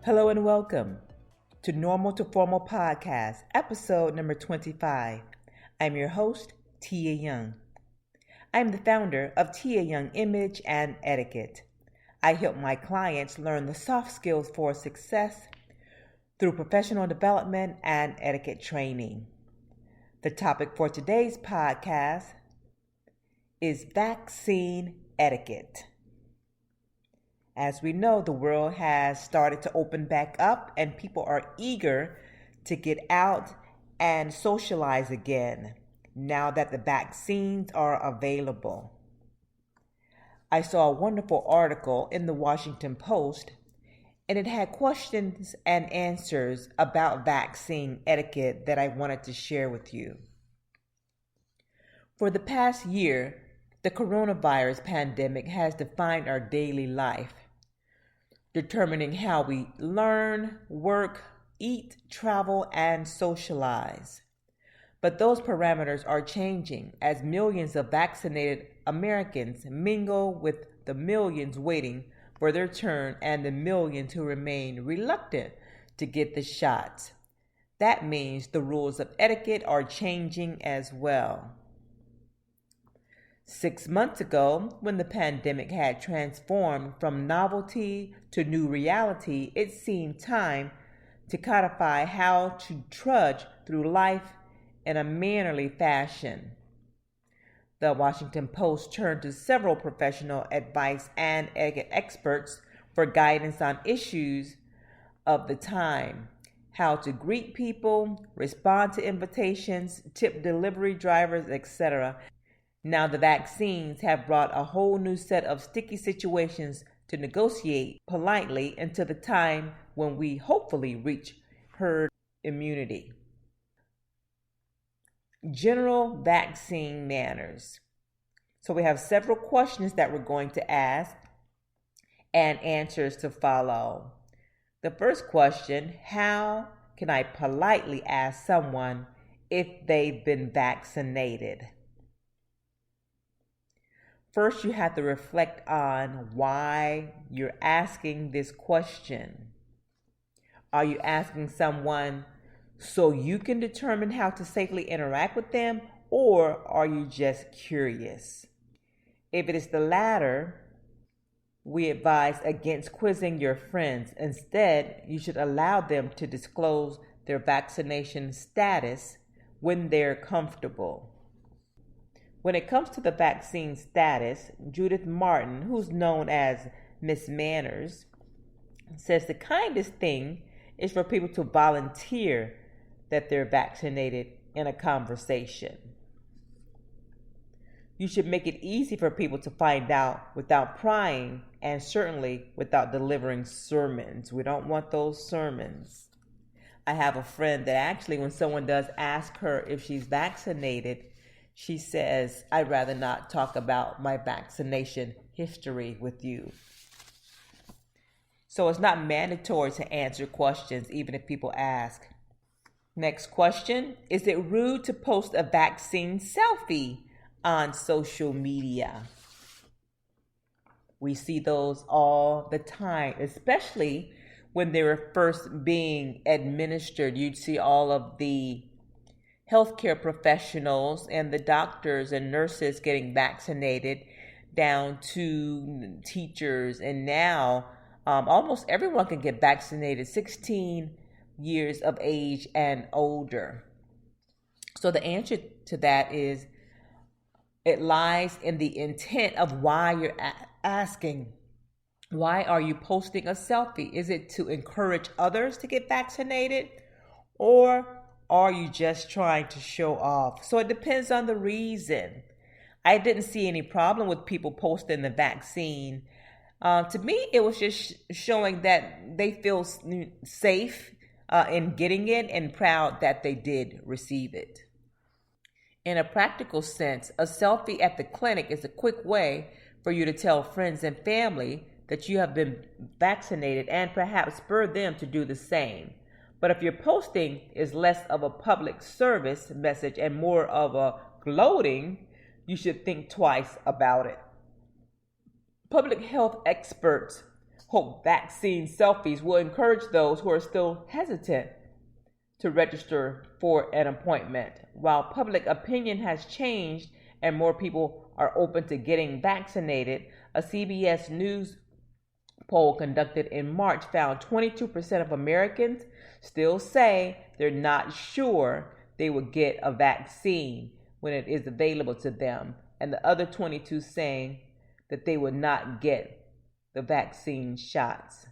Hello and welcome to Normal to Formal Podcast, episode number 25. I'm your host, Tia Young. I'm the founder of Tia Young Image and Etiquette. I help my clients learn the soft skills for success through professional development and etiquette training. The topic for today's podcast is vaccine etiquette. As we know, the world has started to open back up and people are eager to get out and socialize again now that the vaccines are available. I saw a wonderful article in the Washington Post, and it had questions and answers about vaccine etiquette that I wanted to share with you. For the past year, the coronavirus pandemic has defined our daily life, determining how we learn, work, eat, travel, and socialize. But those parameters are changing as millions of vaccinated Americans mingle with the millions waiting for their turn and the millions who remain reluctant to get the shots. That means the rules of etiquette are changing as well. 6 months ago, when the pandemic had transformed from novelty to new reality, it seemed time to codify how to trudge through life in a mannerly fashion. The Washington Post turned to several professional advice and etiquette experts for guidance on issues of the time: how to greet people, respond to invitations, tip delivery drivers, etc. Now the vaccines have brought a whole new set of sticky situations to negotiate politely until the time when we hopefully reach herd immunity. General vaccine manners. So we have several questions that we're going to ask and answers to follow. The first question: how can I politely ask someone if they've been vaccinated? First, you have to reflect on why you're asking this question. Are you asking someone so you can determine how to safely interact with them, or are you just curious? If it is the latter, we advise against quizzing your friends. Instead, you should allow them to disclose their vaccination status when they're comfortable. When it comes to the vaccine status, Judith Martin, who's known as Miss Manners, says the kindest thing is for people to volunteer that they're vaccinated in a conversation. You should make it easy for people to find out without prying and certainly without delivering sermons. We don't want those sermons. I have a friend that actually, when someone does ask her if she's vaccinated, she says, "I'd rather not talk about my vaccination history with you." So it's not mandatory to answer questions even if people ask. Next question: is it rude to post a vaccine selfie on social media? We see those all the time, especially when they were first being administered. You'd see all of the healthcare professionals and the doctors and nurses getting vaccinated, down to teachers, and now almost everyone can get vaccinated 16 years of age and older. So the answer to that is, it lies in the intent of why you're asking. Why are you posting a selfie? Is it to encourage others to get vaccinated, or are you just trying to show off? So it depends on the reason. I didn't see any problem with people posting the vaccine. To me, it was just showing that they feel safe in getting it and proud that they did receive it. In a practical sense, a selfie at the clinic is a quick way for you to tell friends and family that you have been vaccinated and perhaps spur them to do the same. But if your posting is less of a public service message and more of a gloating, you should think twice about it. Public health experts hope vaccine selfies will encourage those who are still hesitant to register for an appointment. While public opinion has changed and more people are open to getting vaccinated, a CBS News poll conducted in March found 22% of Americans still say they're not sure they will get a vaccine when it is available to them, and the other 22 saying that they will not get the vaccine shots.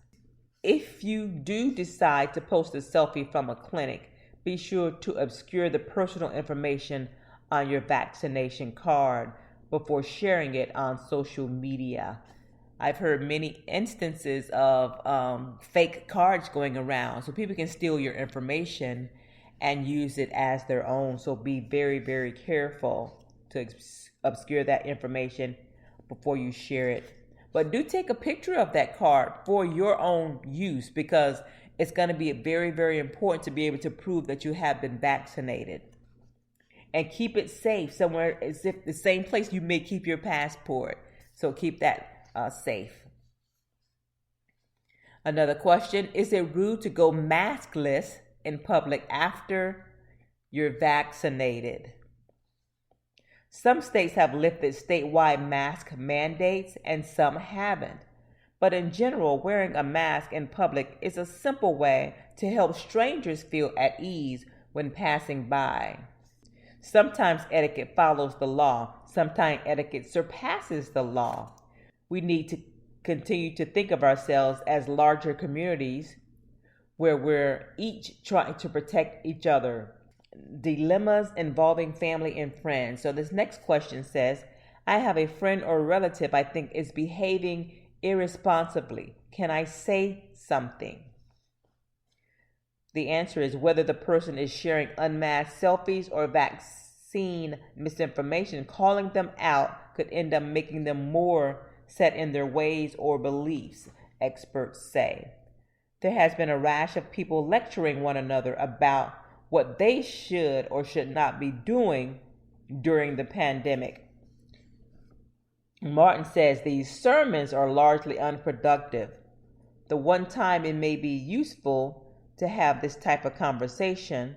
If you do decide to post a selfie from a clinic, be sure to obscure the personal information on your vaccination card before sharing it on social media. I've heard many instances of fake cards going around, so people can steal your information and use it as their own. So be very, very careful to obscure that information before you share it. But do take a picture of that card for your own use, because it's going to be very, very important to be able to prove that you have been vaccinated. And keep it safe somewhere, as if the same place you may keep your passport. So keep that safe. Another question: is it rude to go maskless in public after you're vaccinated? Some states have lifted statewide mask mandates and some haven't. But in general, wearing a mask in public is a simple way to help strangers feel at ease when passing by. Sometimes etiquette follows the law. Sometimes etiquette surpasses the law. We need to continue to think of ourselves as larger communities where we're each trying to protect each other. Dilemmas involving family and friends. So this next question says, I have a friend or relative I think is behaving irresponsibly. Can I say something? The answer is whether the person is sharing unmasked selfies or vaccine misinformation, calling them out could end up making them more set in their ways or beliefs, experts say. There has been a rash of people lecturing one another about what they should or should not be doing during the pandemic. Martin says these sermons are largely unproductive. The one time it may be useful to have this type of conversation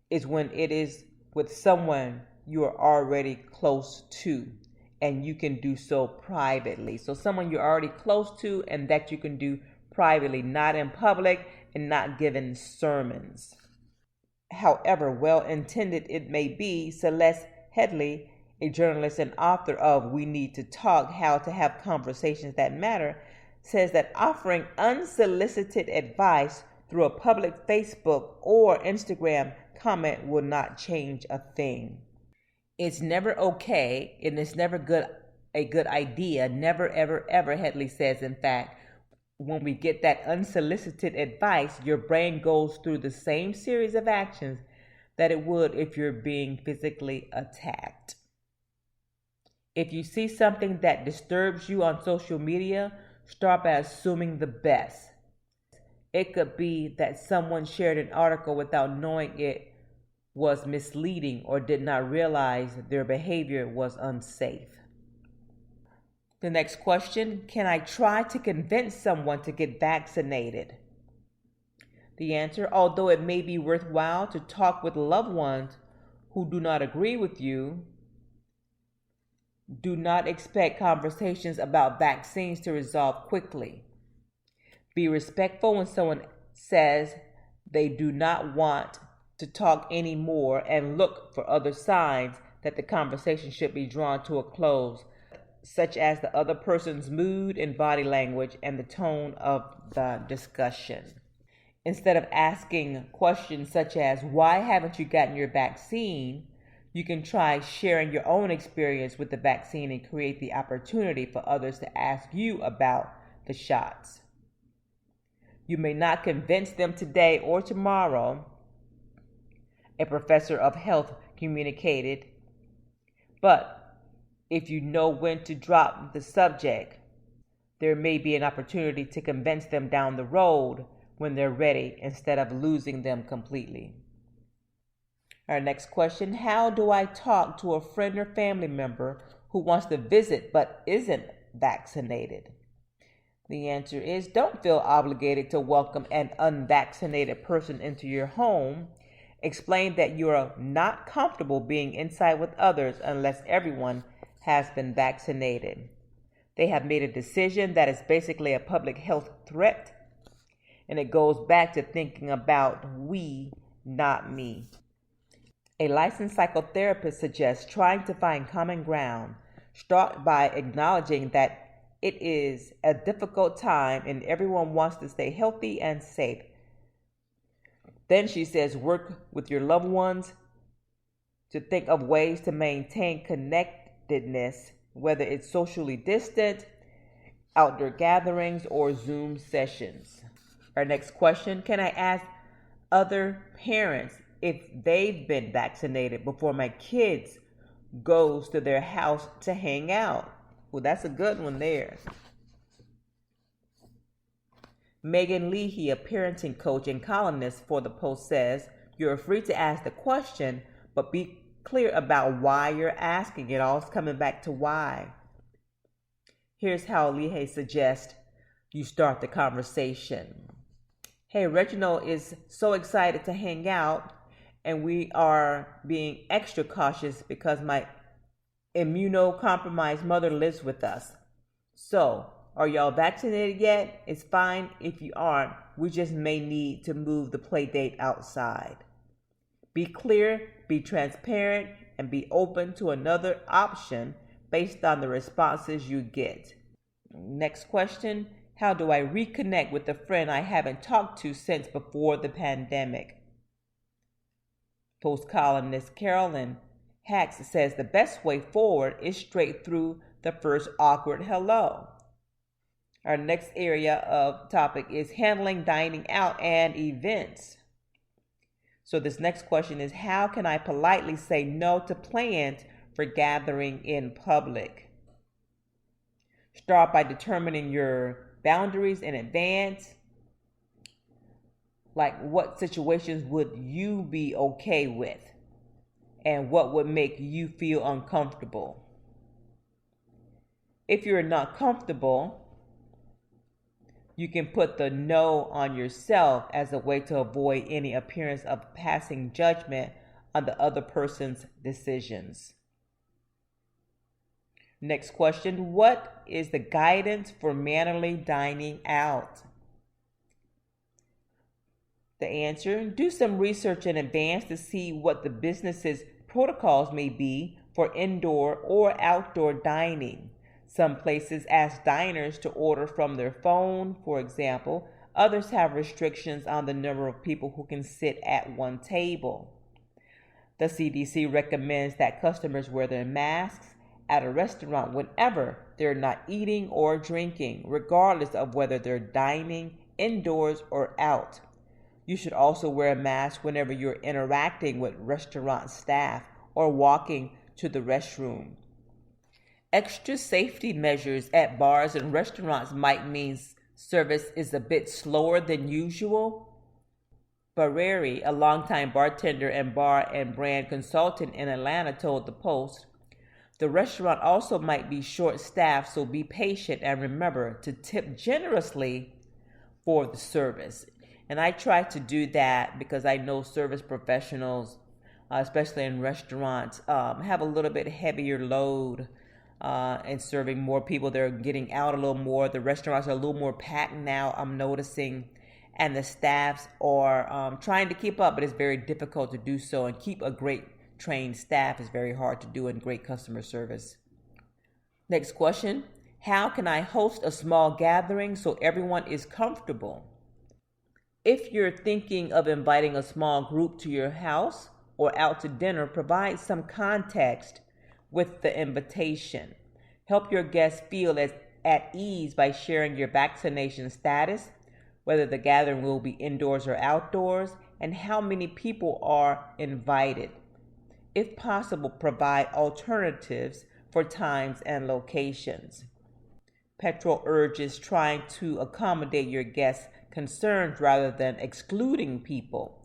is when it is with someone you are already close to, and you can do so privately. So someone you're already close to and that you can do privately, not in public and not giving sermons. However well-intended it may be, Celeste Headley, a journalist and author of We Need to Talk, How to Have Conversations That Matter, says that offering unsolicited advice through a public Facebook or Instagram comment will not change a thing. It's never okay, and it's never a good idea, never, ever, ever, Headley says, in fact, when we get that unsolicited advice, your brain goes through the same series of actions that it would if you're being physically attacked. If you see something that disturbs you on social media, start by assuming the best. It could be that someone shared an article without knowing it was misleading or did not realize their behavior was unsafe. The next question, can I try to convince someone to get vaccinated? The answer, although it may be worthwhile to talk with loved ones who do not agree with you, do not expect conversations about vaccines to resolve quickly. Be respectful when someone says they do not want to talk anymore, and look for other signs that the conversation should be drawn to a close, such as the other person's mood and body language and the tone of the discussion. Instead of asking questions such as, why haven't you gotten your vaccine? You can try sharing your own experience with the vaccine and create the opportunity for others to ask you about the shots. You may not convince them today or tomorrow, a professor of health communicated, but if you know when to drop the subject, there may be an opportunity to convince them down the road when they're ready instead of losing them completely. Our next question, how do I talk to a friend or family member who wants to visit but isn't vaccinated? The answer is don't feel obligated to welcome an unvaccinated person into your home. Explain that you are not comfortable being inside with others unless everyone has been vaccinated. They have made a decision that is basically a public health threat, and it goes back to thinking about we, not me. A licensed psychotherapist suggests trying to find common ground. Start by acknowledging that it is a difficult time and everyone wants to stay healthy and safe. Then she says, work with your loved ones to think of ways to maintain connectedness, whether it's socially distant, outdoor gatherings, or Zoom sessions. Our next question, can I ask other parents if they've been vaccinated before my kids goes to their house to hang out? Well, that's a good one there. Megan Leahy, a parenting coach and columnist for the Post, says, you're free to ask the question, but be clear about why you're asking it. All coming back to why. Here's how Leahy suggests you start the conversation. Hey, Reginald is so excited to hang out, and we are being extra cautious because my immunocompromised mother lives with us. So, are y'all vaccinated yet? It's fine if you aren't. We just may need to move the play date outside. Be clear, be transparent, and be open to another option based on the responses you get. Next question, how do I reconnect with a friend I haven't talked to since before the pandemic? Post columnist Carolyn Hacks says the best way forward is straight through the first awkward hello. Our next area of topic is handling dining out and events. So this next question is, how can I politely say no to plans for gathering in public? Start by determining your boundaries in advance. Like, what situations would you be okay with? And what would make you feel uncomfortable? If you're not comfortable, you can put the no on yourself as a way to avoid any appearance of passing judgment on the other person's decisions. Next question, what is the guidance for mannerly dining out? The answer, do some research in advance to see what the business's protocols may be for indoor or outdoor dining. Some places ask diners to order from their phone, for example. Others have restrictions on the number of people who can sit at one table. The CDC recommends that customers wear their masks at a restaurant whenever they're not eating or drinking, regardless of whether they're dining indoors or out. You should also wear a mask whenever you're interacting with restaurant staff or walking to the restroom. Extra safety measures at bars and restaurants might mean service is a bit slower than usual. Barreri, a longtime bartender and bar and brand consultant in Atlanta, told the Post, the restaurant also might be short-staffed, so be patient and remember to tip generously for the service. And I try to do that because I know service professionals, especially in restaurants, have a little bit heavier load and serving more people. They're getting out a little more. The restaurants are a little more packed now, I'm noticing. And the staffs are trying to keep up, but it's very difficult to do so. And keep a great trained staff is very hard to do, and great customer service. Next question, how can I host a small gathering so everyone is comfortable? If you're thinking of inviting a small group to your house or out to dinner, provide some context with the invitation. Help your guests feel at ease by sharing your vaccination status, whether the gathering will be indoors or outdoors, and how many people are invited. If possible, provide alternatives for times and locations. Petrol urges trying to accommodate your guests' concerns rather than excluding people.